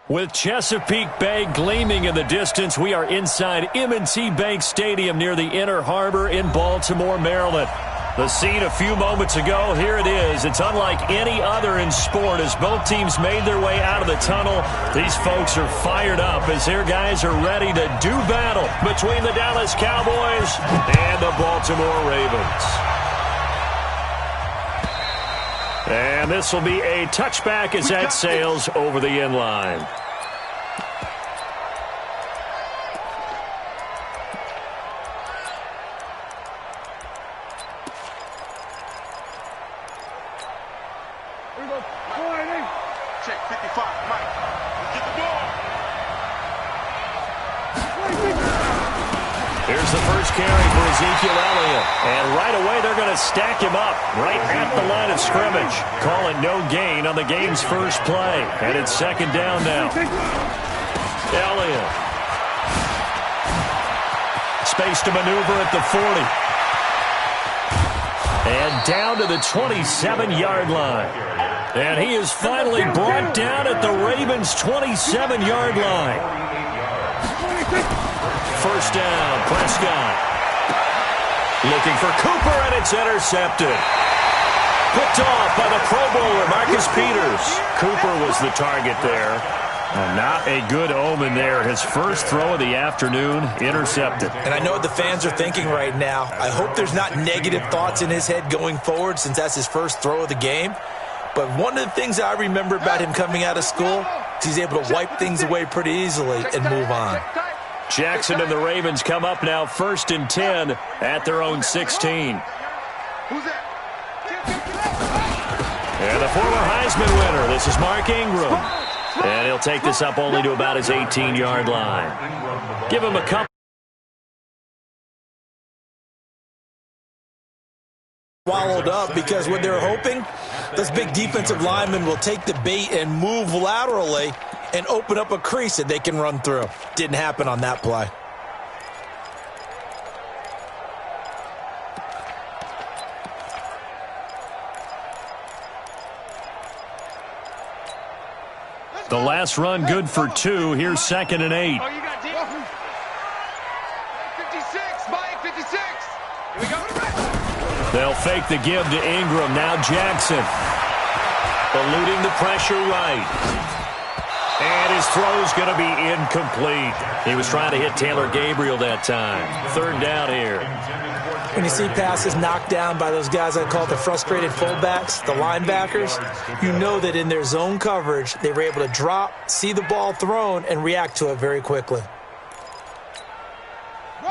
With Chesapeake Bay gleaming in the distance, we are inside M&T Bank Stadium near the Inner Harbor in Baltimore, Maryland. The scene a few moments ago, here it is. It's unlike any other in sport as both teams made their way out of the tunnel. These folks are fired up as their guys are ready to do battle between the Dallas Cowboys and the Baltimore Ravens. And this will be a touchback as that sails over the end line. Check 55, Mike. Get the ball. Here's the first carry for Ezekiel Elliott. And right away, they're going to stack him up right at the line of scrimmage. Call it no gain on the game's first play. And it's second down now. Elliott. Space to maneuver at the 40. And down to the 27-yard line. And he is finally brought down at the Ravens' 27-yard line. First down, Prescott. Looking for Cooper, and it's intercepted. Picked off by the Pro Bowler, Marcus Peters. Cooper was the target there. Not a good omen there. His first throw of the afternoon, intercepted. And I know what the fans are thinking right now. I hope there's not negative thoughts in his head going forward since that's his first throw of the game. But one of the things I remember about him coming out of school is he's able to wipe things away pretty easily and move on. Jackson and the Ravens come up now 1st and 10 at their own 16. Who's that? And the former Heisman winner, this is Mark Ingram. And he'll take this up only to about his 18-yard line. Give him a couple. Swallowed up because what they're hoping, this big defensive lineman will take the bait and move laterally and open up a crease that they can run through. Didn't happen on that play. The last run good for 2. Here's 2nd and 8. Oh, you got deep. 56, Mike, 56. Here we go. They'll fake the give to Ingram. Now Jackson. Eluding the pressure right. And his throw's going to be incomplete. He was trying to hit Taylor Gabriel that time. 3rd down here. When you see passes knocked down by those guys I call the frustrated fullbacks, the linebackers, you know that in their zone coverage, they were able to drop, see the ball thrown, and react to it very quickly.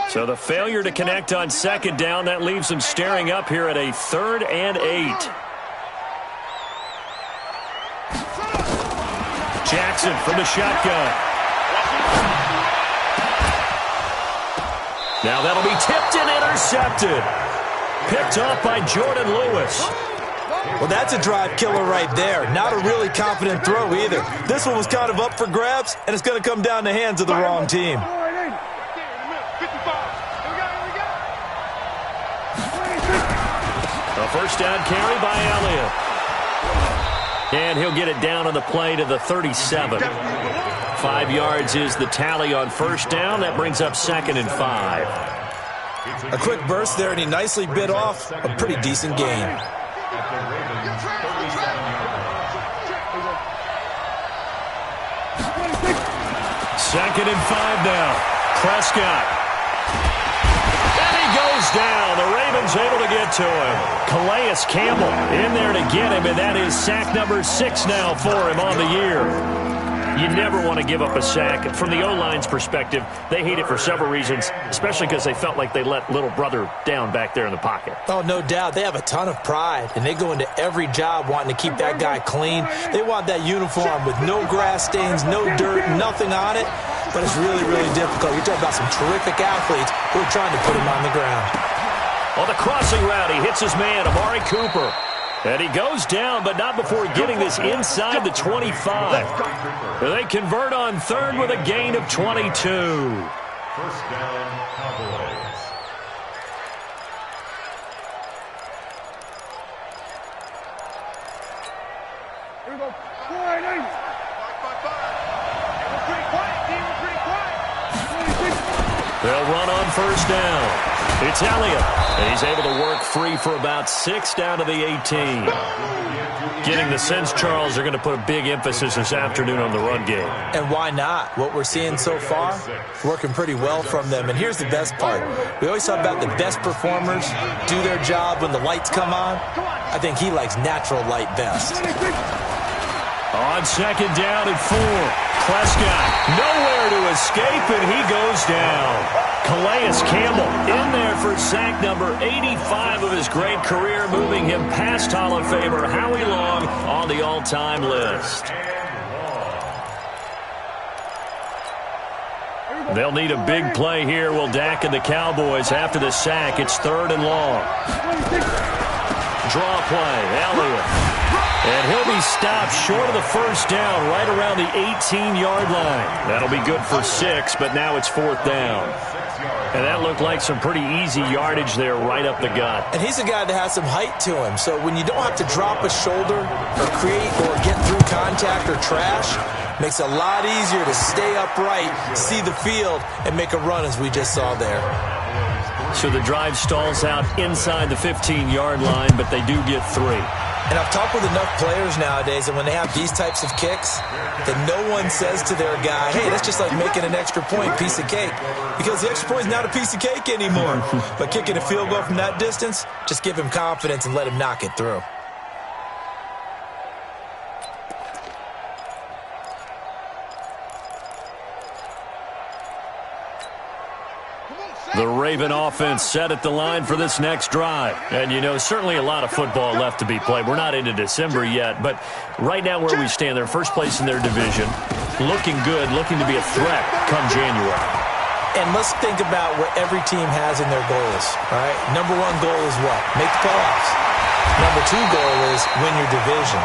So the failure to connect on 2nd down, that leaves them staring up here at a 3rd and 8. Jackson from the shotgun. Now that'll be tipped and intercepted. Picked off by Jordan Lewis. Well, that's a drive killer right there. Not a really confident throw either. This one was kind of up for grabs, and it's going to come down the hands of the wrong team. A first down carry by Elliott. And he'll get it down on the play to the 37. 5 yards is the tally on first down. That brings up 2nd and 5. A quick burst there, and he nicely bit off a pretty decent gain. 2nd and 5 now. Prescott. And he goes down. The Ravens able to get to him. Calais Campbell in there to get him, and that is sack number 6 now for him on the year. You never want to give up a sack. From the O-line's perspective, they hate it for several reasons, especially because they felt like they let little brother down back there in the pocket. Oh, no doubt. They have a ton of pride, and they go into every job wanting to keep that guy clean. They want that uniform with no grass stains, no dirt, nothing on it. But it's really, really difficult. You're talking about some terrific athletes who are trying to put him on the ground. On the crossing route, he hits his man, Amari Cooper. And he goes down, but not before getting this inside the 25. They convert on 3rd with a gain of 22. First down, Cowboys. Here we go. 4-8. They'll run on first down. It's Elliott. He's able to work free for about 6 down to the 18. Getting the sense, Charles, they're going to put a big emphasis this afternoon on the run game. And why not? What we're seeing so far, working pretty well from them. And here's the best part. We always talk about the best performers do their job when the lights come on. I think he likes natural light best. On second down and 4. Prescott nowhere to escape, and he goes down. Calais Campbell in there for sack number 85 of his great career, moving him past Hall of Famer Howie Long on the all-time list. They'll need a big play here, will Dak and the Cowboys. After the sack, it's 3rd and long. Draw play, Elliott. And he'll be stopped short of the first down, right around the 18-yard line. That'll be good for 6, but now it's 4th down. And that looked like some pretty easy yardage there right up the gut. And he's a guy that has some height to him, so when you don't have to drop a shoulder or create or get through contact or trash, makes it a lot easier to stay upright, see the field, and make a run as we just saw there. So the drive stalls out inside the 15-yard line, but they do get 3. And I've talked with enough players nowadays, and when they have these types of kicks, that no one says to their guy, hey, that's just like making an extra point, piece of cake. Because the extra point is not a piece of cake anymore. But kicking a field goal from that distance, just give him confidence and let him knock it through. The Raven offense set at the line for this next drive. And, you know, certainly a lot of football left to be played. We're not into December yet, but right now where we stand, they're first place in their division. Looking good, looking to be a threat come January. And let's think about what every team has in their goals, all right? Number 1 goal is what? Make the playoffs. Number 2 goal is win your division.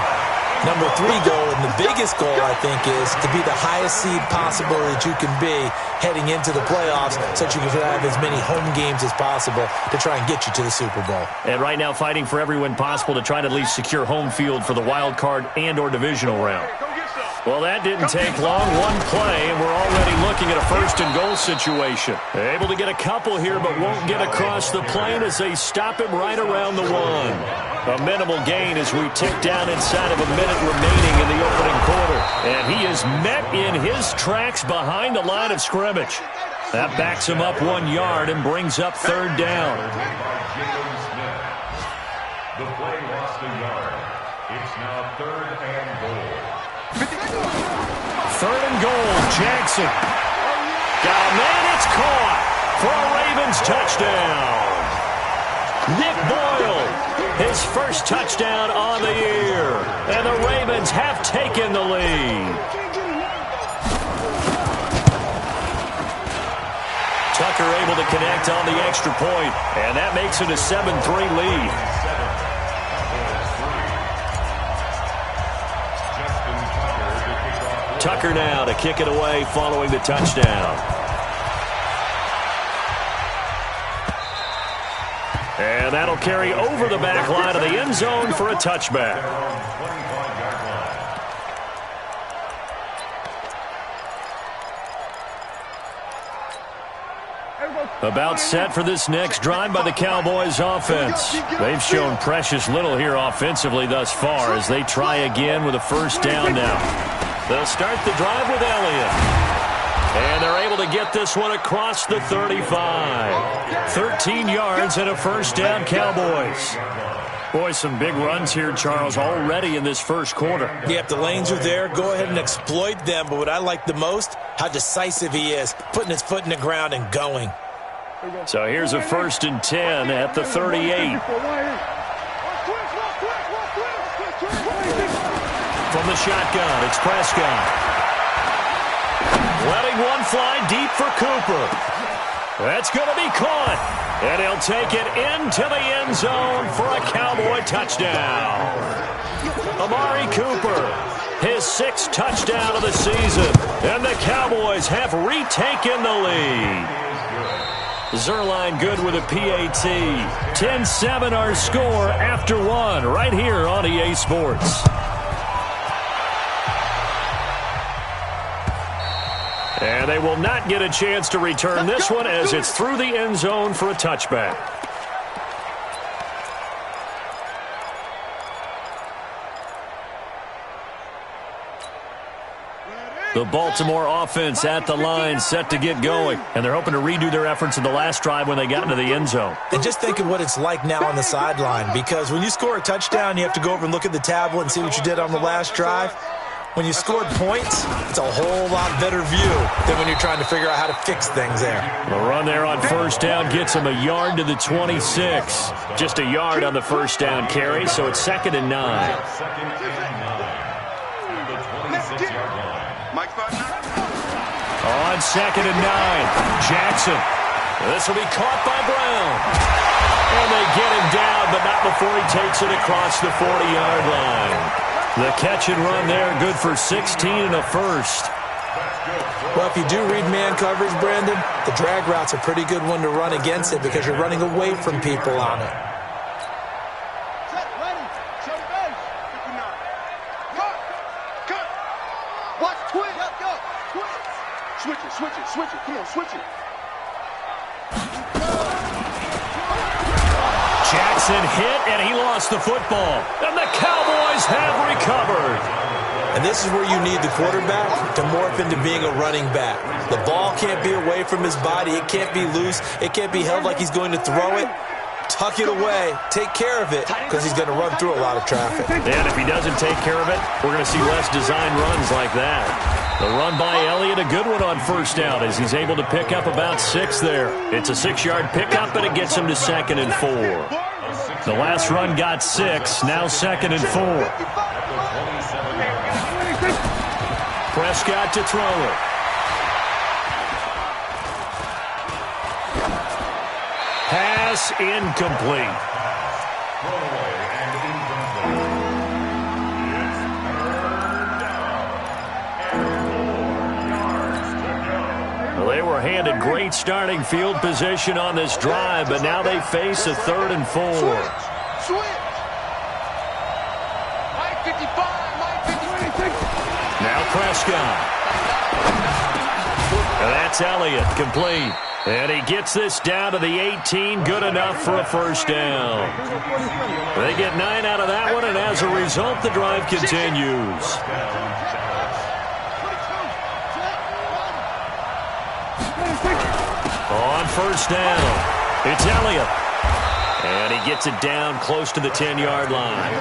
Number 3 goal, and the biggest goal, I think, is to be the highest seed possible that you can be heading into the playoffs so that you can have as many home games as possible to try and get you to the Super Bowl. And right now fighting for every win possible to try to at least secure home field for the wild card and or divisional round. Well, that didn't take long. One play, and we're already looking at a 1st and goal situation. Able to get a couple here, but won't get across the plane as they stop him right around the 1. A minimal gain as we tick down inside of a minute remaining in the opening quarter. And he is met in his tracks behind the line of scrimmage. That backs him up 1 yard and brings up 3rd down. The play lost a yard. It's now 3rd and goal. 3rd and goal, Jackson. Got a man, it's caught for a Ravens touchdown. Nick Boyle, his first touchdown on the year. And the Ravens have taken the lead. Tucker able to connect on the extra point, and that makes it a 7-3 lead. Tucker now to kick it away following the touchdown. And that'll carry over the back line of the end zone for a touchback. About set for this next drive by the Cowboys offense. They've shown precious little here offensively thus far as they try again with a 1st down now. They'll start the drive with Elliott. And they're able to get this one across the 35. 13 yards and a 1st down, Cowboys. Boy, some big runs here, Charles, already in this 1st quarter. Yep, the lanes are there. Go ahead and exploit them. But what I like the most, how decisive he is, putting his foot in the ground and going. So here's a 1st and 10 at the 38. From the shotgun, it's Prescott. Letting one fly deep for Cooper. That's going to be caught. And he'll take it into the end zone for a Cowboy touchdown. Amari Cooper, his 6th touchdown of the season. And the Cowboys have retaken the lead. Zerline good with a PAT. 10-7 our score after 1 right here on EA Sports. And they will not get a chance to return this one as it's through the end zone for a touchback. The Baltimore offense at the line, set to get going. And they're hoping to redo their efforts in the last drive when they got into the end zone. And just think of what it's like now on the sideline, because when you score a touchdown, you have to go over and look at the tablet and see what you did on the last drive. When you scored points, it's a whole lot better view than when you're trying to figure out how to fix things there. The run there on first down gets him a yard to the 26. Just a yard on the first down carry, so it's 2nd and 9. On 2nd and 9, Jackson. This will be caught by Brown. And they get him down, but not before he takes it across the 40-yard line. The catch and run there, good for 16 and a first. Well, if you do read man coverage, Brandon, the drag route's a pretty good one to run against it because you're running away from people on it. Switch it. Come on, switch it. Jackson hit, and he lost the football. And the Cowboys have recovered. And this is where you need the quarterback to morph into being a running back. The ball can't be away from his body. It can't be loose. It can't be held like he's going to throw it. Tuck it away. Take care of it because he's going to run through a lot of traffic. And if he doesn't take care of it, we're going to see less design runs like that. The run by Elliott, a good one on first down as he's able to pick up about 6 there. It's a 6-yard pickup, and it gets him to 2nd and 4. The last run got 6, now 2nd and 4. Prescott to throw it. Pass incomplete. They were handed great starting field position on this drive, but now they face a 3rd and 4. Now Prescott. And that's Elliott, complete. And he gets this down to the 18, good enough for a first down. They get 9 out of that one, and as a result, the drive continues. On first down, it's Elliott. And he gets it down close to the 10-yard line.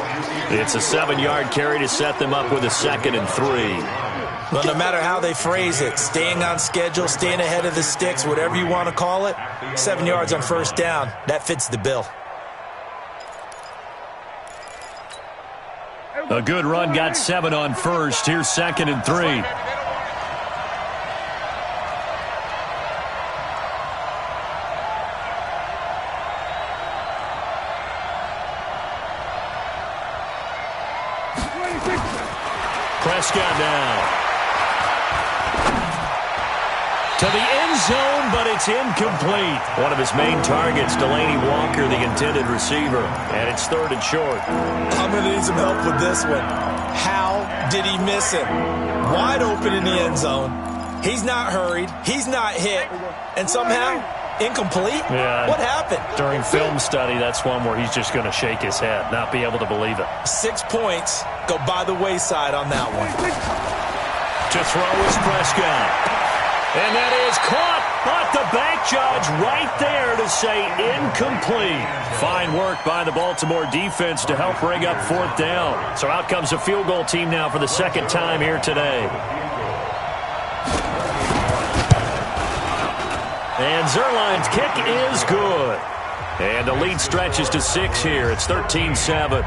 It's a 7-yard carry to set them up with a 2nd and 3. Well, no matter how they phrase it, staying on schedule, staying ahead of the sticks, whatever you want to call it, 7 yards on first down, that fits the bill. A good run got 7 on first. Here's 2nd and 3. Prescott now. To the end zone, but it's incomplete. One of his main targets, Delaney Walker, the intended receiver. And it's 3rd and short. I'm going to need some help with this one. How did he miss him? Wide open in the end zone. He's not hurried. He's not hit. And somehow, incomplete? Yeah. What happened? During film study, that's one where he's just going to shake his head, not be able to believe it. 6 points go by the wayside on that one. To throw is Prescott. And that is caught, but the bank judge right there to say incomplete. Fine work by the Baltimore defense to help bring up 4th down. So out comes a field goal team now for the 2nd time here today. And Zerline's kick is good. And the lead stretches to 6 here. It's 13-7.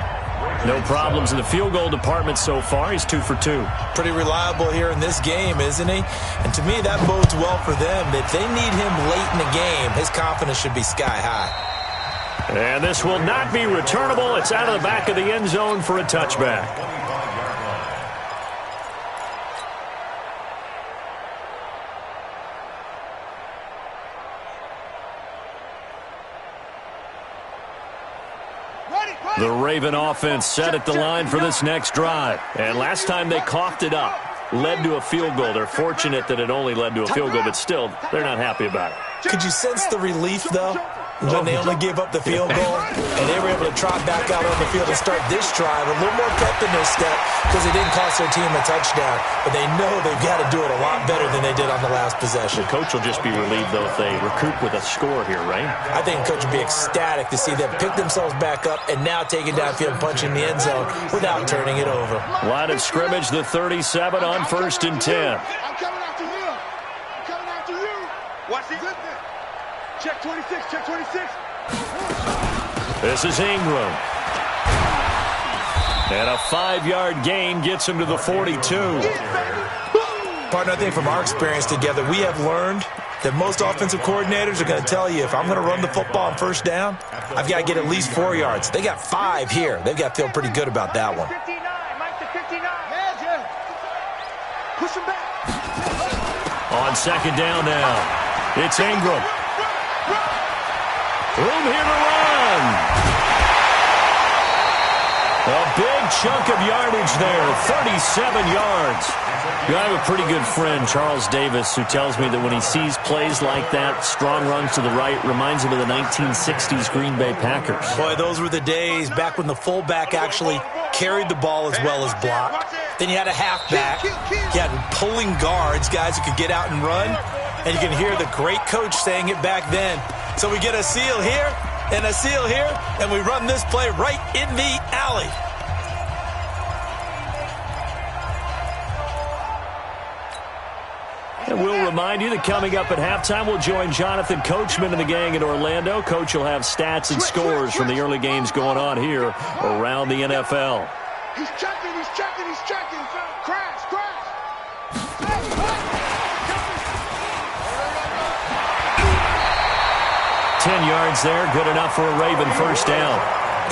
No problems in the field goal department so far. He's 2 for 2. Pretty reliable here in this game, isn't he? And to me, that bodes well for them. If they need him late in the game, his confidence should be sky high. And this will not be returnable. It's out of the back of the end zone for a touchback. The Raven offense set at the line for this next drive. And last time they coughed it up. led to a field goal. They're fortunate that it only led to a field goal, but still, they're not happy about it. Could you sense the relief, though, when they only gave up the field goal and they were able to trot back out on the field and start this drive? A little more pep in their step because it didn't cost their team a touchdown, but they know they've got to do it a lot better than they did on the last possession. The coach will just be relieved, though, if they recoup with a score here, right? I think the coach would be ecstatic to see them pick themselves back up and now take it downfield and punch in the end zone without turning it over. Line of scrimmage, the 37 on 1st and 10. I'm coming after you. I'm coming after you. Watch it. Check 26, check 26. This is Ingram. And a 5-yard gain gets him to the 42. Partner, I think from our experience together, we have learned that most offensive coordinators are going to tell you, if I'm going to run the football on first down, I've got to get at least 4 yards. They got 5 here. They've got to feel pretty good about that one. 59, Mike to 59. Yeah. Push him back. On 2nd down now, it's Ingram. Room here to run. A big chunk of yardage there, 37 yards. I have a pretty good friend, Charles Davis, who tells me that when he sees plays like that, strong runs to the right, reminds him of the 1960s Green Bay Packers. Boy, those were the days back when the fullback actually carried the ball as well as blocked. Then you had a halfback. You had pulling guards, guys who could get out and run. And you can hear the great coach saying it back then. So we get a seal here and a seal here, and we run this play right in the alley. And we'll remind you that coming up at halftime, we'll join Jonathan Coachman and the gang in Orlando. Coach will have stats and scores from the early games going on here around the NFL. He's checking. Crash. 10 yards there, good enough for a Raven first down.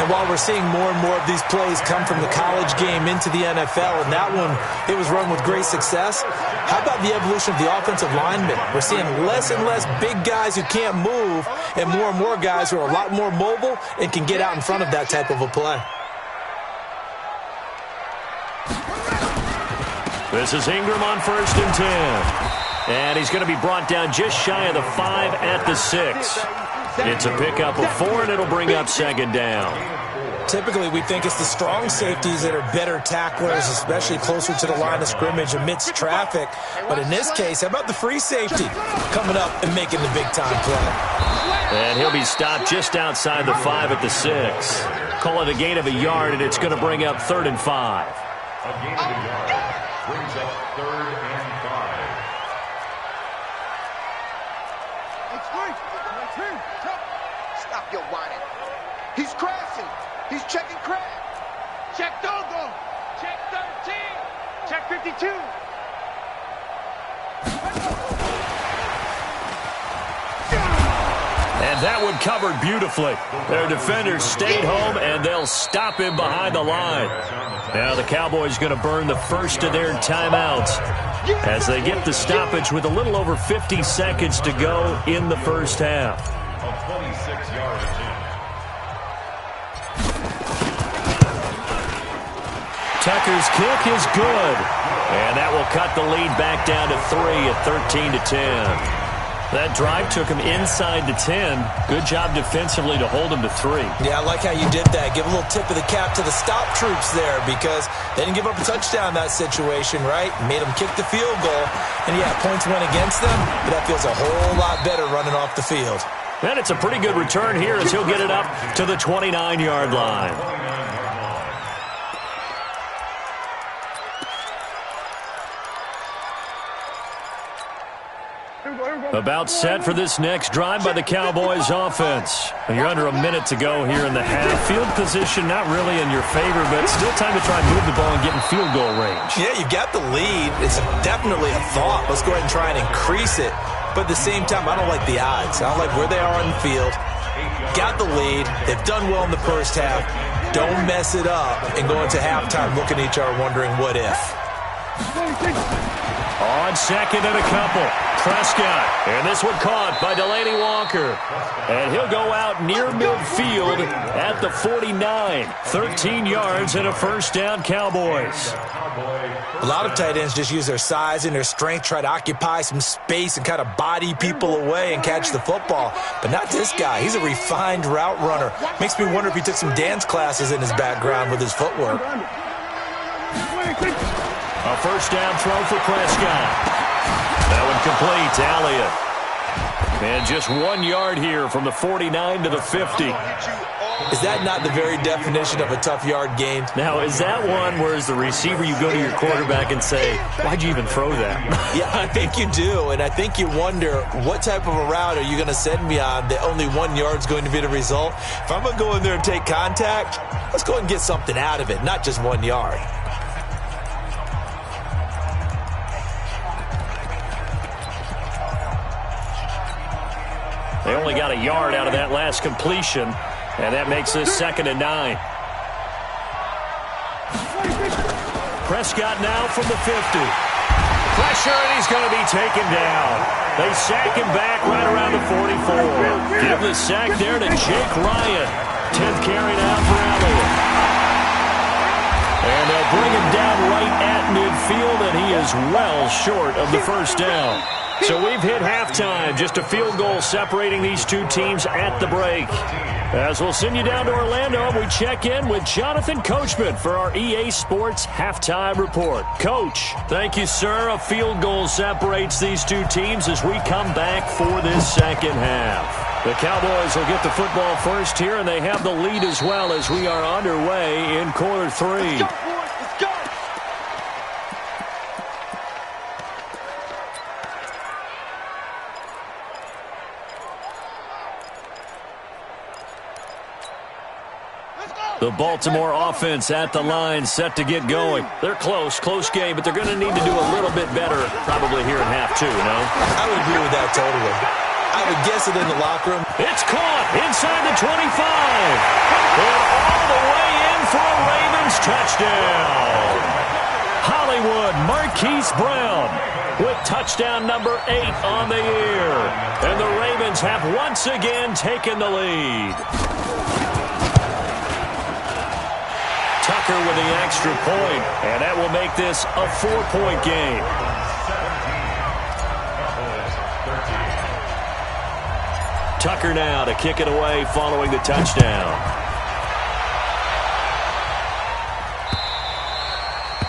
And while we're seeing more and more of these plays come from the college game into the NFL, and that one, it was run with great success, how about the evolution of the offensive linemen? We're seeing less and less big guys who can't move and more guys who are a lot more mobile and can get out in front of that type of a play. This is Ingram on 1st and 10. And he's going to be brought down just shy of the 5 at the 6. It's a pickup of 4, and it'll bring up 2nd down. Typically, we think it's the strong safeties that are better tacklers, especially closer to the line of scrimmage amidst traffic. But in this case, how about the free safety coming up and making the big-time play? And he'll be stopped just outside the 5 at the 6. Call it a gain of a yard, and it's going to bring up 3rd and 5. A gain of a yard brings up 3rd and 5. Stop your whining. He's crashing. He's checking crash. Check Dogo. Check 13. Check 52. And that one covered beautifully. Their defenders stayed home, and they'll stop him behind the line. Now the Cowboys going to burn the first of their timeouts as they get the stoppage with a little over 50 seconds to go in the first half. A 26-yard attempt. Tucker's kick is good. And that will cut the lead back down to 3 at 13-10. That drive took him inside the 10. Good job defensively to hold him to 3. Yeah, I like how you did that. Give a little tip of the cap to the stop troops there because they didn't give up a touchdown in that situation, right? Made them kick the field goal. And, yeah, points went against them, but that feels a whole lot better running off the field. And it's a pretty good return here as he'll get it up to the 29-yard line. About set for this next drive by the Cowboys offense. You're under a minute to go here in the half. Field position not really in your favor, but still time to try and move the ball and get in field goal range. Yeah, you got the lead. It's definitely a thought. Let's go ahead and try and increase it. But at the same time, I don't like the odds. I don't like where they are on the field. Got the lead. They've done well in the first half. Don't mess it up and go into halftime looking at each other wondering what if. On 2nd and a couple. Prescott. And this one caught by Delaney Walker. And he'll go out near midfield at the 49. 13 yards and a first down, Cowboys. A lot of tight ends just use their size and their strength, try to occupy some space and kind of body people away and catch the football. But not this guy. He's a refined route runner. Makes me wonder if he took some dance classes in his background with his footwork. A first down throw for Prescott. That one complete to Elliott. And just 1 yard here from the 49 to the 50. Is that not the very definition of a tough yard gained? Now, is that one where as the receiver you go to your quarterback and say, why'd you even throw that? Yeah, I think you do, and I think you wonder what type of a route are you going to send me on that only 1 yard's going to be the result? If I'm going to go in there and take contact, let's go and get something out of it, not just 1 yard. They only got a yard out of that last completion, and that makes this 2nd and 9. Prescott now from the 50. Pressure, and he's going to be taken down. They sack him back right around the 44. Give the sack there to Jake Ryan. 10th carry now for Elliott. And they'll bring him down right at midfield, and he is well short of the first down. So we've hit halftime. Just a field goal separating these two teams at the break. As we'll send you down to Orlando, we check in with Jonathan Coachman for our EA Sports Halftime Report. Coach, thank you, sir. A field goal separates these two teams as we come back for this second half. The Cowboys will get the football first here, and they have the lead as well as we are underway in quarter 3. The Baltimore offense at the line, set to get going. They're close game, but they're going to need to do a little bit better probably here in half 2, no? I would agree with that totally. I would guess it in the locker room. It's caught inside the 25. And all the way in for a Ravens touchdown. Hollywood Marquise Brown with touchdown number 8 on the year. And the Ravens have once again taken the lead. Tucker with the extra point, and that will make this a 4-point game. Tucker now to kick it away following the touchdown.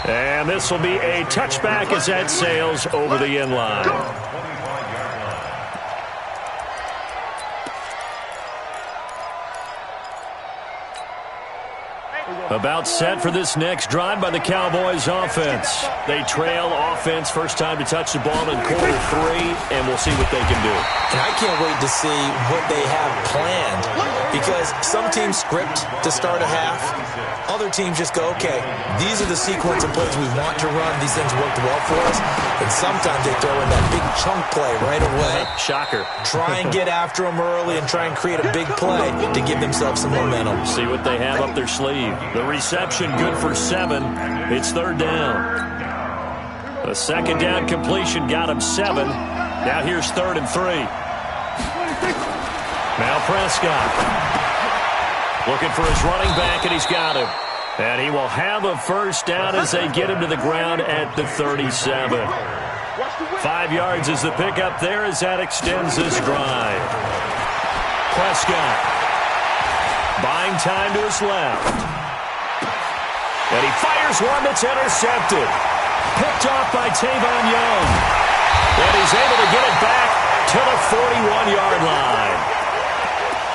And this will be a touchback as that sails over the end line. About set for this next drive by the Cowboys offense. They trail offense, first time to touch the ball in quarter 3, and we'll see what they can do. And I can't wait to see what they have planned, because some teams script to start a half. Other teams just go, okay, these are the sequence of plays we want to run. These things worked well for us. And sometimes they throw in that big chunk play right away. Shocker. Try and get after them early and try and create a big play to give themselves some momentum. See what they have up their sleeve. The reception good for 7. It's 3rd down. A 2nd down completion got him 7. Now here's 3rd and 3. Now Prescott looking for his running back, and he's got him. And he will have a first down as they get him to the ground at the 37. 5 yards is the pickup there as that extends this drive. Prescott buying time to his left. And he fires one that's intercepted. Picked off by Tavon Young. And he's able to get it back to the 41-yard line.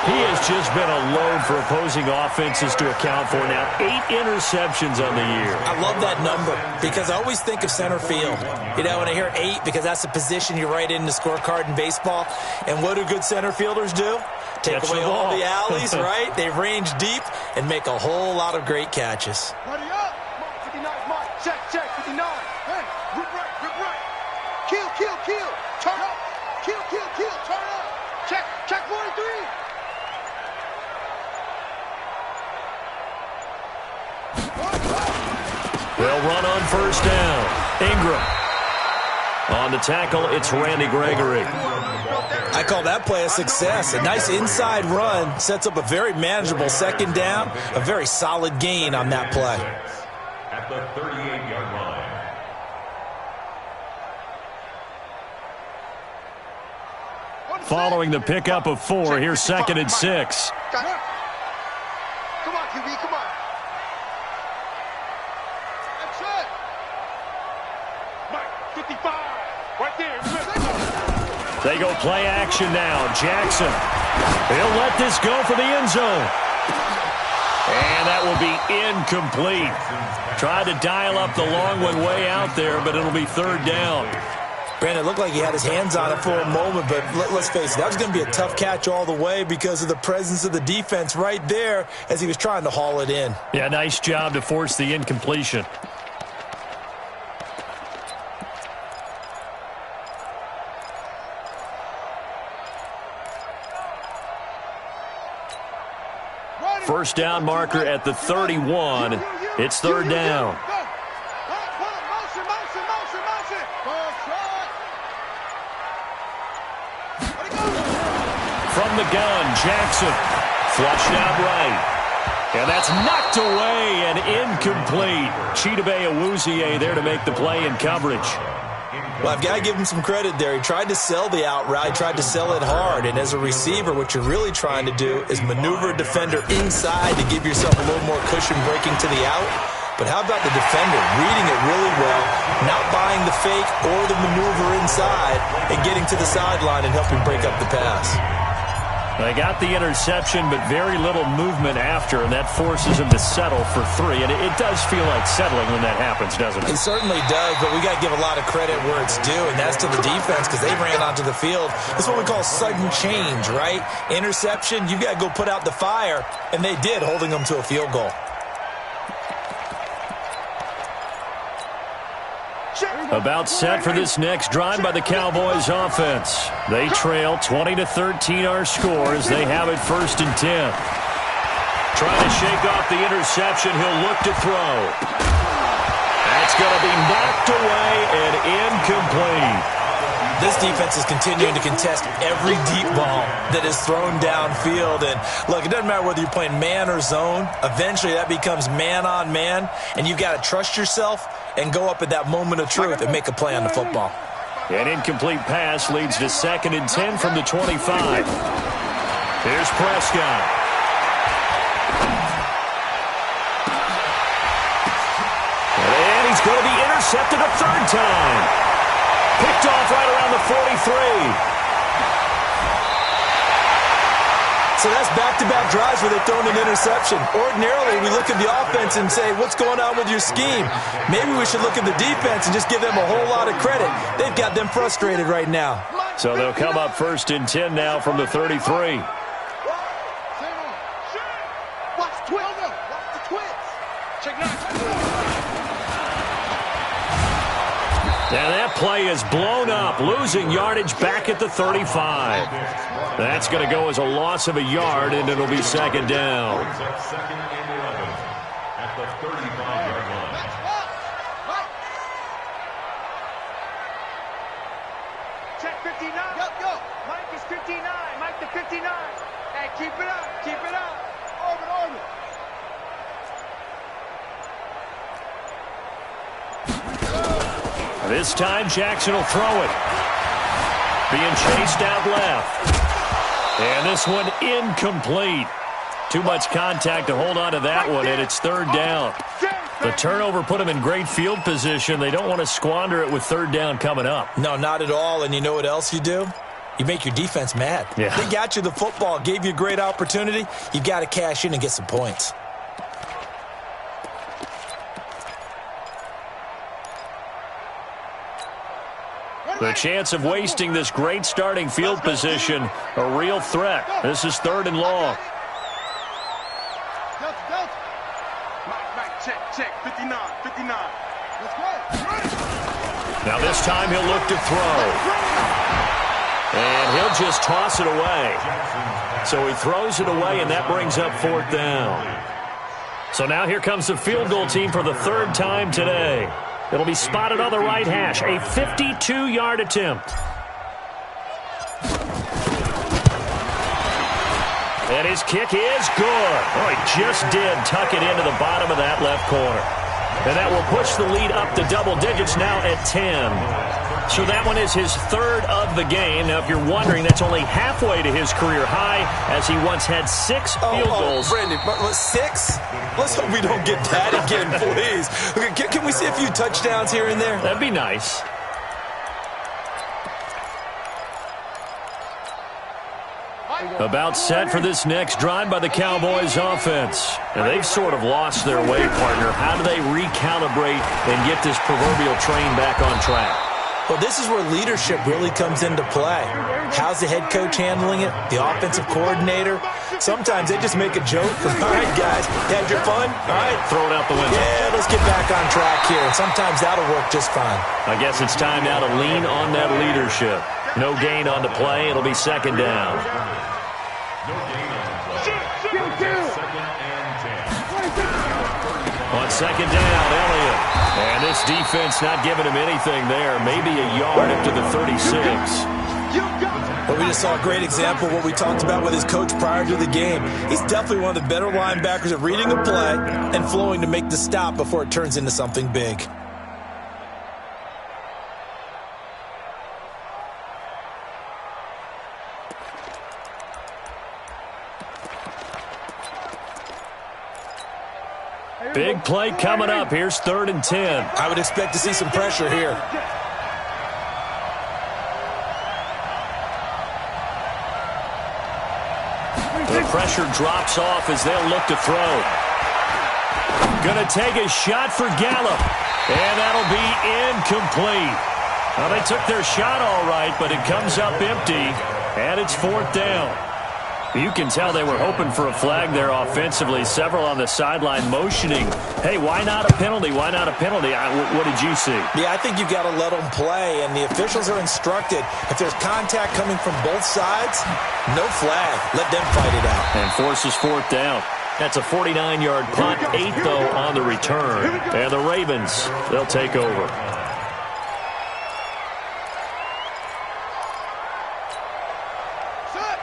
He has just been a load for opposing offenses to account for now. 8 interceptions on the year. I love that number because I always think of center field. You know, when I hear 8, because that's the position you write in the scorecard in baseball. And what do good center fielders do? Take away all the alleys, right? They range deep and make a whole lot of great catches. Ready up. Mark 59, Mark. Check, 59. Hey, rip right. Kill. Turn up. Kill. Turn up. Check 43. They'll run on first down. Ingram. On the tackle, it's Randy Gregory. I call that play a success. A nice inside run sets up a very manageable second down, a very solid gain on that play. At the 38-yard line. Following the pickup of 4, here's 2nd and 6. Come on, QB, come on. That's it. Mike, 55. Right there. They go play action now. Jackson. He'll let this go for the end zone. And that will be incomplete. Tried to dial up the long one way out there, but it'll be 3rd down. Brandon, it looked like he had his hands on it for a moment, but let's face it, that was going to be a tough catch all the way because of the presence of the defense right there as he was trying to haul it in. Yeah, nice job to force the incompletion. First down marker at the 31. It's 3rd down. From the gun, Jackson. Flushed out right. And that's knocked away and incomplete. Chidobe Awuzie there to make the play in coverage. Well, I've got to give him some credit there. He tried to sell the out route, tried to sell it hard. And as a receiver, what you're really trying to do is maneuver a defender inside to give yourself a little more cushion breaking to the out. But how about the defender reading it really well, not buying the fake or the maneuver inside, and getting to the sideline and helping break up the pass? They got the interception, but very little movement after, and that forces him to settle for 3. And it does feel like settling when that happens, doesn't it? It certainly does, but we got to give a lot of credit where it's due, and that's to the defense because they ran onto the field. That's what we call sudden change, right? Interception, you got to go put out the fire, and they did, holding them to a field goal. About set for this next drive by the Cowboys offense. They trail 20-13 our score as they have it 1st and 10. Trying to shake off the interception. He'll look to throw. That's going to be knocked away and incomplete. This defense is continuing to contest every deep ball that is thrown downfield. And look, it doesn't matter whether you're playing man or zone. Eventually that becomes man on man, and you've got to trust yourself and go up at that moment of truth and make a play on the football. An incomplete pass leads to 2nd and 10 from the 25. Here's Prescott. And he's going to be intercepted a 3rd time. Picked off right around the 43. So that's back-to-back drives where they've thrown an interception. Ordinarily, we look at the offense and say, what's going on with your scheme? Maybe we should look at the defense and just give them a whole lot of credit. They've got them frustrated right now. So they'll come up 1st and 10 now from the 33. Watch the twins. Check 9. And that play is blown up, losing yardage back at the 35. That's going to go as a loss of a yard, and it'll be 2nd down. Second and 11 at the 35-yard line. Check 59. Go. Mike is 59. Mike to 59. Hey, keep it up. Keep it up. Orbit. This time, Jackson will throw it. Being chased out left. And this one incomplete. Too much contact to hold on to that one, and it's 3rd down. The turnover put them in great field position. They don't want to squander it with 3rd down coming up. No, not at all. And you know what else you do? You make your defense mad. Yeah. They got you the football, gave you a great opportunity. You got to cash in and get some points. The chance of wasting this great starting field position, a real threat. This is 3rd and long. Mike, check. 59. Let's go. Now this time he'll look to throw. And he'll just toss it away. So he throws it away, and that brings up 4th down. So now here comes the field goal team for the 3rd time today. It'll be spotted on the right hash. A 52-yard attempt. And his kick is good. Oh, he just did tuck it into the bottom of that left corner. And that will push the lead up to double digits now at 10. So that one is his third of the game. Now, if you're wondering, that's only halfway to his career high, as he once had 6 field goals. Brandon, 6? Let's hope we don't get that again, please. Okay, can we see a few touchdowns here and there? That'd be nice. About set for this next drive by the Cowboys offense. And they've sort of lost their way, partner. How do they recalibrate and get this proverbial train back on track? Well, this is where leadership really comes into play. How's the head coach handling it? The offensive coordinator? Sometimes they just make a joke. All right, guys, you had your fun? All right. Throw it out the window. Yeah, let's get back on track here. And sometimes that'll work just fine. I guess it's time now to lean on that leadership. No gain on the play. It'll be second down. On second down, Elliott. And this defense not giving him anything there. Maybe a yard up to the 36. Well, we just saw a great example of what we talked about with his coach prior to the game. He's definitely one of the better linebackers at reading a play and flowing to make the stop before it turns into something big. Big play coming up. Here's 3rd and 10. I would expect to see some pressure here. The pressure drops off as they'll look to throw. Gonna take a shot for Gallup. And that'll be incomplete. Well, they took their shot all right, but it comes up empty. And it's 4th down. You can tell they were hoping for a flag there offensively. Several on the sideline motioning, hey, why not a penalty? Why not a penalty? What did you see? Yeah, I think you've got to let them play, and the officials are instructed. If there's contact coming from both sides, no flag. Let them fight it out. And forces 4th down. That's a 49-yard punt, 8 though on the return. And the Ravens, they'll take over.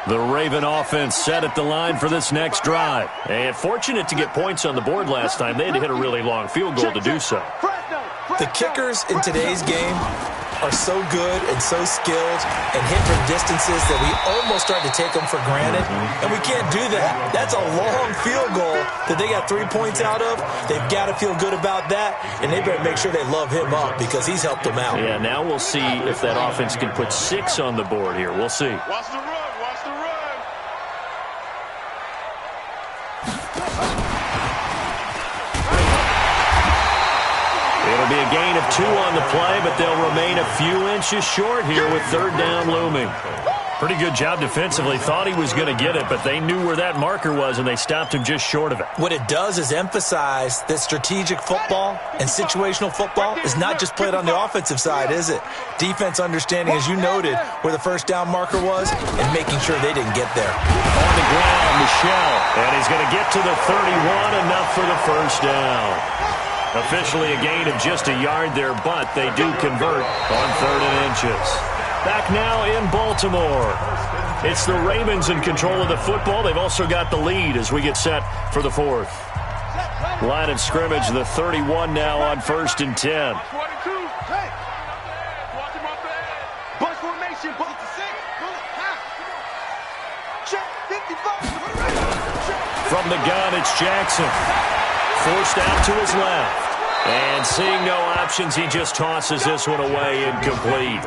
The Raven offense set at the line for this next drive. And fortunate to get points on the board last time. They had to hit a really long field goal to do so. The kickers in today's game are so good and so skilled and hit from distances that we almost start to take them for granted. And we can't do that. That's a long field goal that they got 3 points out of. They've got to feel good about that, and they better make sure they love him up because he's helped them out. Yeah, now we'll see if that offense can put 6 on the board here. We'll see. Watch the run. Watch the run. It'll be a gain of 2 on the play, but they'll remain a few inches short here with 3rd down looming. Pretty good job defensively. Thought he was going to get it, but they knew where that marker was, and they stopped him just short of it. What it does is emphasize that strategic football and situational football is not just played on the offensive side, is it? Defense understanding, as you noted, where the 1st down marker was and making sure they didn't get there. On the ground, Michelle, and he's going to get to the 31, enough for the 1st down. Officially a gain of just a yard there, but they do convert on 3rd and inches. Back now in Baltimore. It's the Ravens in control of the football. They've also got the lead as we get set for the 4th. Line of scrimmage, the 31 now on 1st and 10. Bunch formation. From the gun, it's Jackson. Forced out to his left. And seeing no options, he just tosses this one away, incomplete.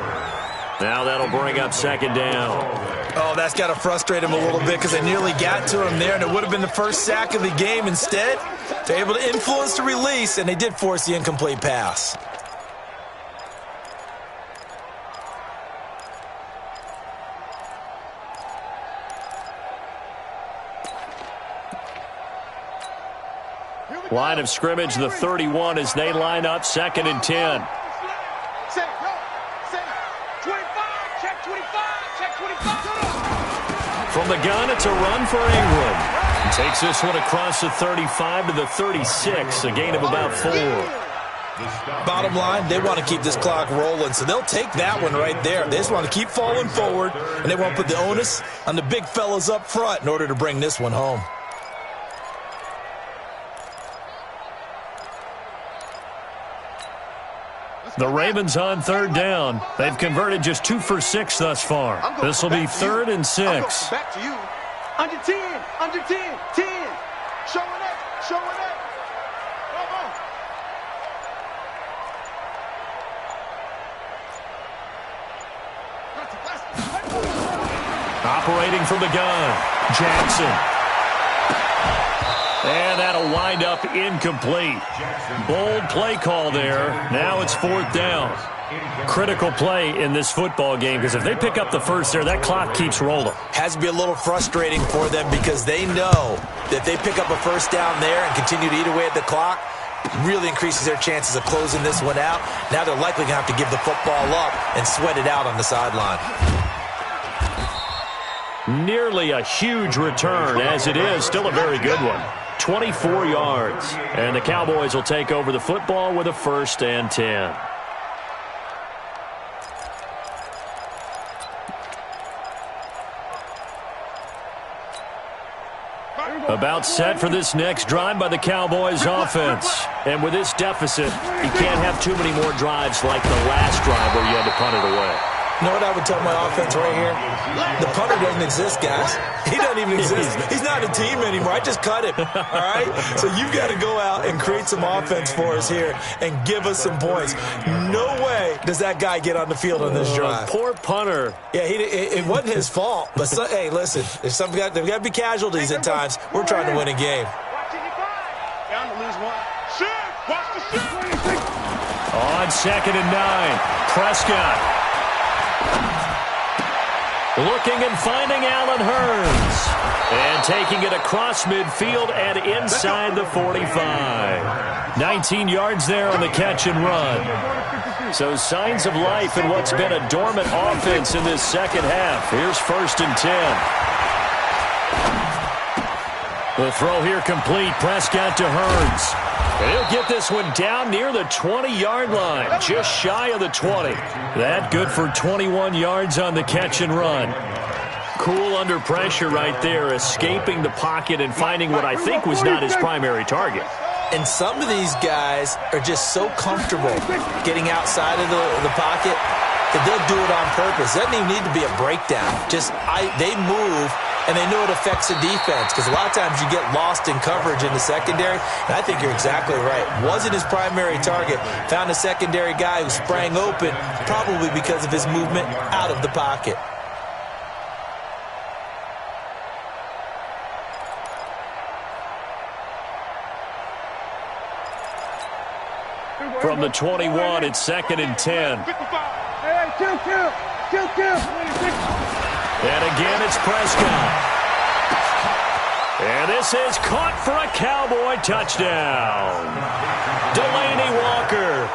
Now that'll bring up 2nd down. Oh, that's got to frustrate him a little bit because they nearly got to him there, and it would have been the first sack of the game. Instead, they're able to influence the release, and they did force the incomplete pass. Line of scrimmage, the 31 as they line up 2nd and 10. From the gun, it's a run for Ingram. He takes this one across the 35 to the 36, a gain of about 4. Bottom line, they want to keep this clock rolling, so they'll take that one right there. They just want to keep falling forward, and they want to put the onus on the big fellas up front in order to bring this one home. The Ravens on third down. They've converted just 2 for 6 thus far. This will be 3rd and 6. Back to you. Under 10, under 10, 10. Showing up, showing up. Come on. Operating from the gun, Jackson. And that'll wind up incomplete. Bold play call there. Now it's 4th down. Critical play in this football game because if they pick up the first there, that clock keeps rolling. Has to be a little frustrating for them because they know that they pick up a first down there and continue to eat away at the clock, really increases their chances of closing this one out. Now they're likely going to have to give the football up and sweat it out on the sideline. Nearly a huge return as it is. Still a very good one. 24 yards. And the Cowboys will take over the football with a 1st and 10. About set for this next drive by the Cowboys offense. And with this deficit, you can't have too many more drives like the last drive where you had to punt it away. You know what I would tell my offense right here? The punter doesn't exist, guys. He doesn't even exist. He's not a team anymore. I just cut him, all right? So you've got to go out and create some offense for us here and give us some points. No way does that guy get on the field on this drive. Poor punter. Yeah, it wasn't his fault. But, hey, listen, there's got to be casualties at times. We're trying to win a game. Down to lose one. Shoot! Watch the shoot! On 2nd and 9, Prescott. Looking and finding Allen Hurns. And taking it across midfield and inside the 45. 19 yards there on the catch and run. So signs of life in what's been a dormant offense in this second half. Here's 1st and 10. The throw here complete. Prescott to Hurns. And he'll get this one down near the 20-yard line, just shy of the 20. That good for 21 yards on the catch and run. Cool under pressure right there, escaping the pocket and finding what I think was not his primary target. And some of these guys are just so comfortable getting outside of the pocket that they'll do it on purpose. It doesn't even need to be a breakdown. They move, and they know it affects the defense because a lot of times you get lost in coverage in the secondary, and I think you're exactly right. Wasn't his primary target. Found a secondary guy who sprang open, probably because of his movement out of the pocket. From the 21, it's 2nd and 10. And again, it's Prescott. And this is caught for a Cowboy touchdown. Delaney Walker,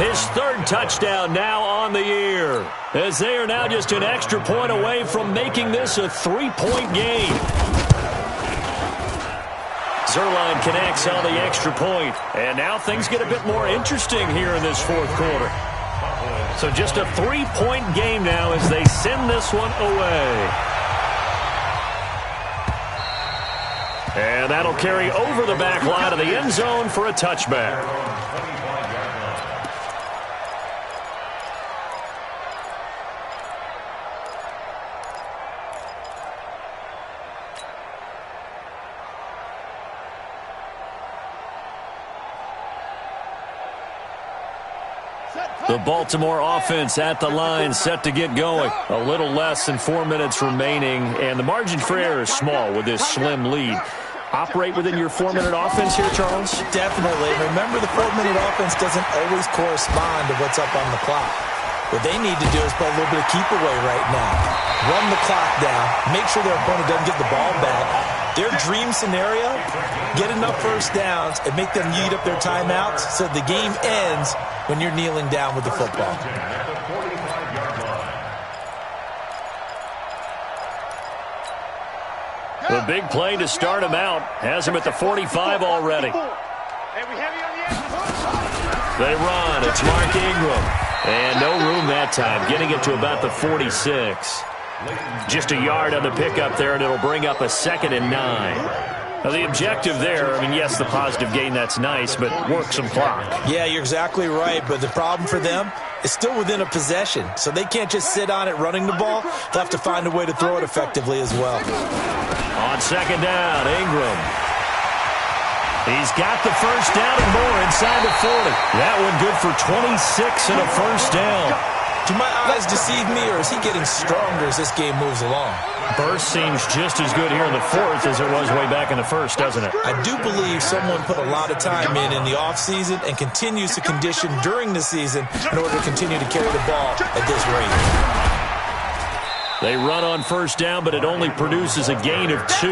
his 3rd touchdown now on the year, as they are now just an extra point away from making this a 3-point game. Zerline connects on the extra point, and now things get a bit more interesting here in this 4th quarter. So just a 3-point game now as they send this one away. And that'll carry over the back line of the end zone for a touchback. The Baltimore offense at the line, set to get going. A little less than 4 minutes remaining, and the margin for error is small with this slim lead. Operate within your 4-minute offense here, Charles? Definitely. Remember, the 4-minute offense doesn't always correspond to what's up on the clock. What they need to do is play a little bit of keep away right now. Run the clock down. Make sure their opponent doesn't get the ball back. Their dream scenario, get enough first downs and make them eat up their timeouts so the game ends when you're kneeling down with the football. The big play to start him out has him at the 45 already. Hey, we heavy on the edge. They run. It's Mark Ingram. And no room that time, getting it to about the 46. Just a yard on the pickup there, and it'll bring up a 2nd and 9. Now, the objective there, I mean, yes, the positive gain, that's nice, but work some clock. Yeah, you're exactly right, but the problem for them is still within a possession, so they can't just sit on it running the ball. They'll have to find a way to throw it effectively as well. On 2nd down, Ingram. He's got the first down and more inside the 40. That one good for 26 and a first down. Do my eyes deceive me, or is he getting stronger as this game moves along? Burst seems just as good here in the 4th as it was way back in the 1st, doesn't it? I do believe someone put a lot of time in the offseason and continues to condition during the season in order to continue to carry the ball at this rate. They run on first down, but it only produces a gain of 2.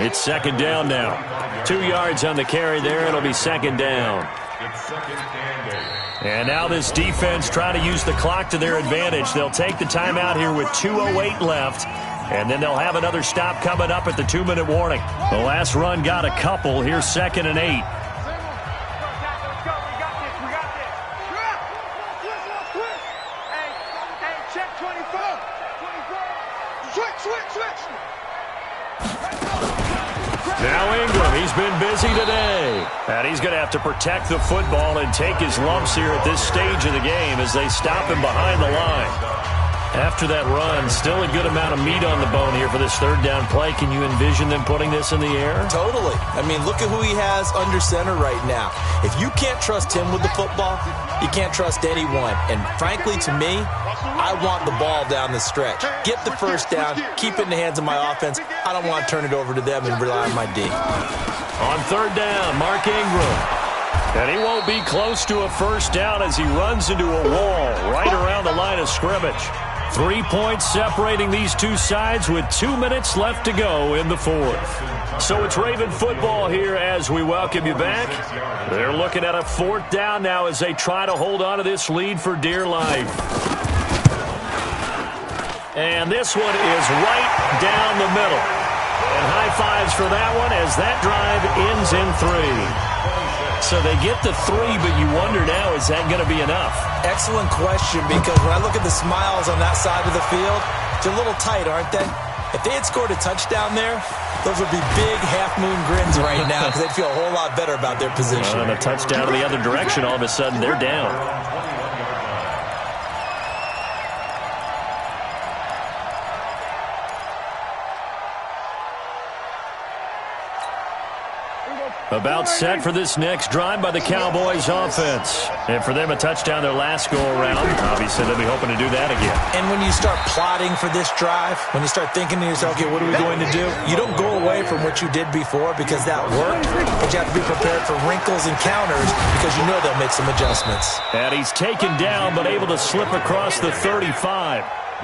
It's 2nd down now. 2 yards on the carry there. It'll be 2nd down. And now this defense trying to use the clock to their advantage. They'll take the timeout here with 2:08 left, and then they'll have another stop coming up at the 2-minute warning. The last run got a couple. Here's 2nd and 8. Now Ingram, he's been busy today. And he's going to have to protect the football and take his lumps here at this stage of the game as they stop him behind the line. After that run, still a good amount of meat on the bone here for this 3rd down play. Can you envision them putting this in the air? Totally. I mean, look at who he has under center right now. If you can't trust him with the football, you can't trust anyone. And frankly, to me, I want the ball down the stretch. Get the first down, keep it in the hands of my offense. I don't want to turn it over to them and rely on my D. On 3rd down, Mark Ingram. And he won't be close to a first down as he runs into a wall right around the line of scrimmage. 3 points separating these two sides with 2 minutes left to go in the 4th. So it's Raven football here as we welcome you back. They're looking at a 4th down now as they try to hold on to this lead for dear life. And this one is right down the middle. And high fives for that one as that drive ends in 3. So they get the 3, but you wonder now, is that going to be enough? Excellent question, because when I look at the smiles on that side of the field, they're a little tight, aren't they? If they had scored a touchdown there, those would be big half-moon grins right now because they'd feel a whole lot better about their position. And a touchdown in the other direction, all of a sudden they're down. About set for this next drive by the Cowboys offense. And for them, a touchdown their last go-around. Obviously, they'll be hoping to do that again. And when you start plotting for this drive, when you start thinking to yourself, okay, what are we going to do? You don't go away from what you did before because that worked, but you have to be prepared for wrinkles and counters because you know they'll make some adjustments. And he's taken down, but able to slip across the 35.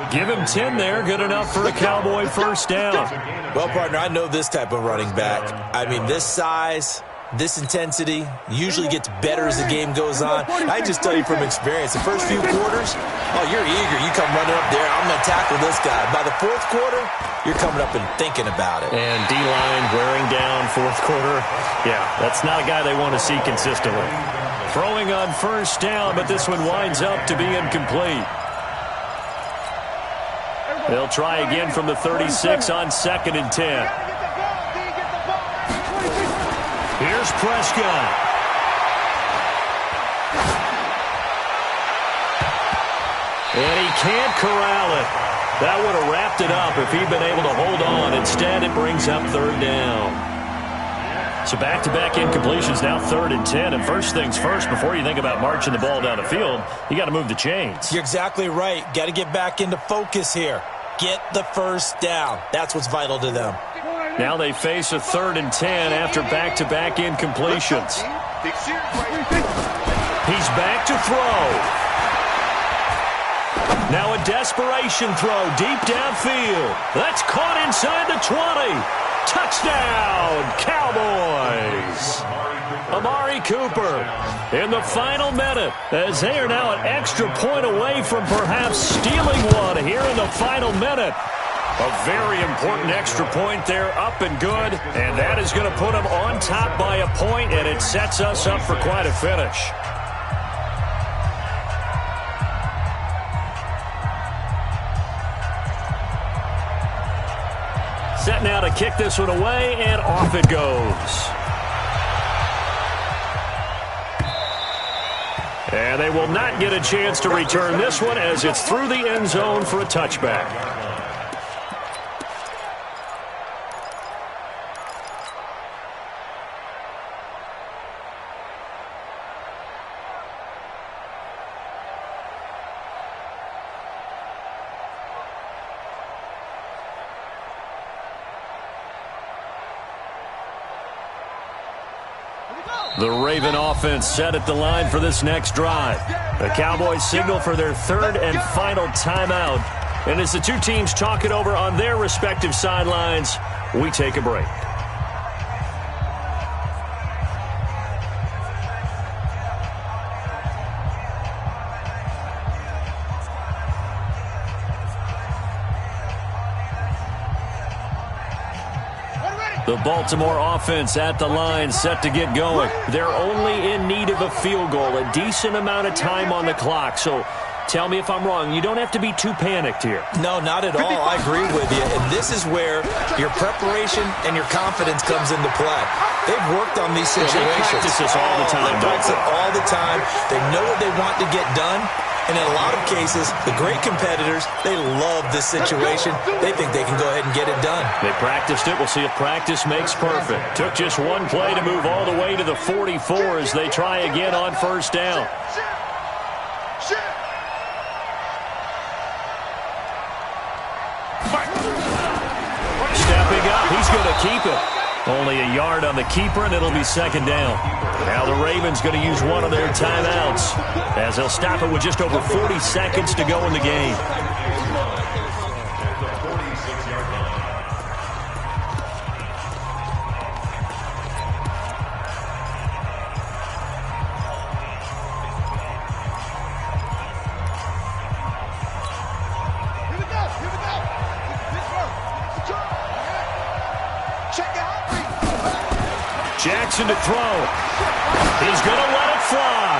Give him 10 there. Good enough for a Cowboy first down. Well, partner, I know this type of running back. I mean, this size, this intensity usually gets better as the game goes on. I just tell you from experience, the first few quarters, oh, you're eager. You come running up there. I'm going to tackle this guy. By the 4th quarter, you're coming up and thinking about it. And D-line wearing down 4th quarter. Yeah, that's not a guy they want to see consistently. Throwing on first down, but this one winds up to be incomplete. They'll try again from the 36 on 2nd and 10. Here's Prescott. And he can't corral it. That would have wrapped it up if he'd been able to hold on. Instead, it brings up 3rd down. So back-to-back incompletions, now 3rd and 10. And first things first, before you think about marching the ball down the field, you got to move the chains. You're exactly right. Got to get back into focus here. Get the first down. That's what's vital to them. Now they face a 3rd and 10 after back-to-back incompletions. He's back to throw. Now a desperation throw deep downfield. That's caught inside the 20. Touchdown, Cowboys. Amari Cooper in the final minute as they are now an extra point away from perhaps stealing one here in the final minute. A very important extra point there, up and good. And that is going to put them on top by a point, and it sets us up for quite a finish. Set now to kick this one away, and off it goes. And they will not get a chance to return this one as it's through the end zone for a touchback. The Raven offense set at the line for this next drive. The Cowboys signal for their third and final timeout. And as the two teams talk it over on their respective sidelines, we take a break. The Baltimore offense at the line, set to get going. They're only in need of a field goal, a decent amount of time on the clock. So tell me if I'm wrong. You don't have to be too panicked here. No, not at all. I agree with you. And this is where your preparation and your confidence comes into play. They've worked on these situations. They practice this all the time. They practice it all the time. They know what they want to get done. And in a lot of cases, the great competitors, they love this situation. They think they can go ahead and get it done. They practiced it. We'll see if practice makes perfect. Took just one play to move all the way to the 44 as they try again on first down. Stepping up, he's going to keep it. Only a yard on the keeper, and it'll be second down. Now the Ravens going to use one of their timeouts as they'll stop it with just over 40 seconds to go in the game. Jackson to throw. He's going to let it fly.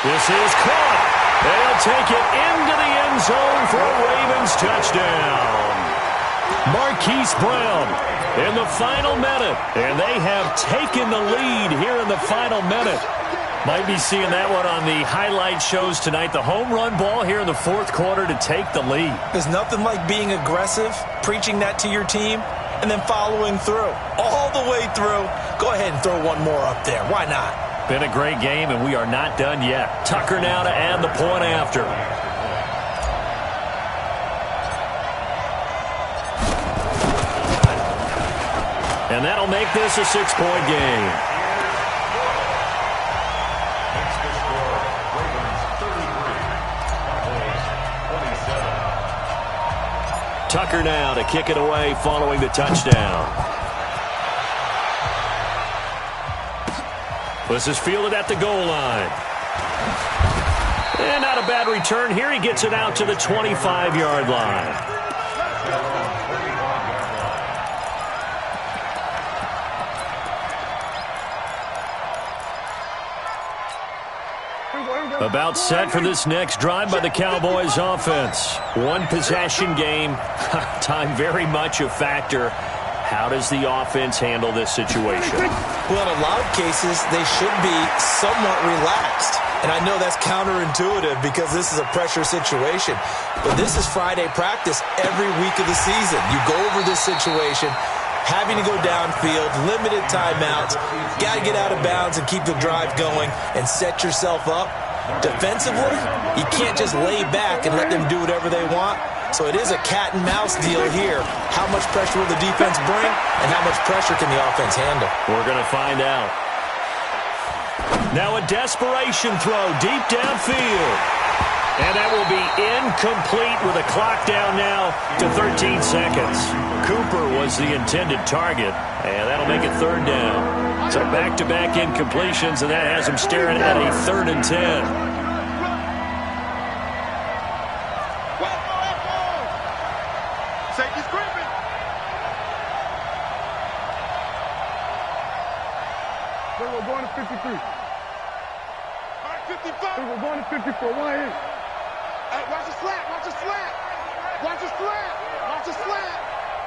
This is caught. They'll take it into the end zone for a Ravens touchdown. Marquise Brown in the final minute. And they have taken the lead here in the final minute. Might be seeing that one on the highlight shows tonight. The home run ball here in the fourth quarter to take the lead. There's nothing like being aggressive, preaching that to your team, and then following through. All the way through. Go ahead and throw one more up there. Why not? Been a great game, and we are not done yet. Tucker now to add the point after. And that'll make this a 6-point game. Tucker now to kick it away following the touchdown. This is fielded at the goal line. And not a bad return here. He gets it out to the 25-yard line. About set for this next drive by the Cowboys offense. One possession game. Time very much a factor. How does the offense handle this situation? Well, in a lot of cases, they should be somewhat relaxed. And I know that's counterintuitive because this is a pressure situation. But this is Friday practice every week of the season. You go over this situation, having to go downfield, limited timeouts, got to get out of bounds and keep the drive going and set yourself up. Defensively, you can't just lay back and let them do whatever they want. So it is a cat and mouse deal here. How much pressure will the defense bring, and how much pressure can the offense handle? We're going to find out. Now a desperation throw deep downfield. And that will be incomplete with a clock down now to 13 seconds. Cooper was the intended target, and that'll make it third down. So back-to-back incompletions, and that has him staring at a 3rd and 10. Then we're going to 53. All right, 55. Then we're going to 54. 1 8. Hey, watch the slat. Watch the slat. Watch the slat. Watch the slat.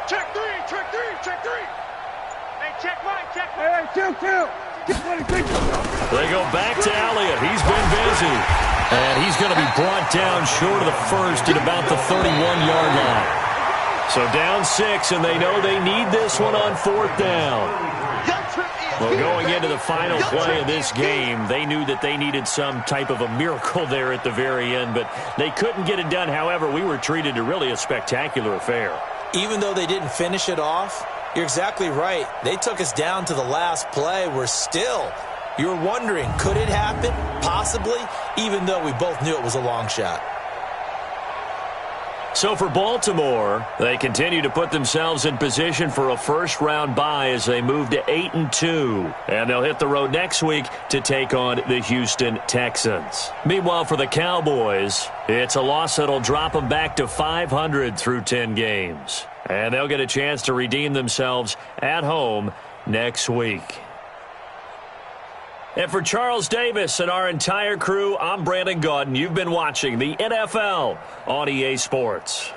Check 3. Check 3. Check 3. Hey, check right. Check right. Hey, kill. They go back to Elliott. He's been busy. And he's going to be brought down short of the first at about the 31-yard line. So down 6, and they know they need this one on 4th down. Well, going into the final play of this game, they knew that they needed some type of a miracle there at the very end, but they couldn't get it done. However, we were treated to really a spectacular affair. Even though they didn't finish it off, you're exactly right. They took us down to the last play. You're wondering, could it happen? Possibly, even though we both knew it was a long shot. So for Baltimore, they continue to put themselves in position for a first-round bye as they move to 8-2. And they'll hit the road next week to take on the Houston Texans. Meanwhile, for the Cowboys, it's a loss that'll drop them back to 500 through 10 games. And they'll get a chance to redeem themselves at home next week. And for Charles Davis and our entire crew, I'm Brandon Gaudin. You've been watching the NFL on EA Sports.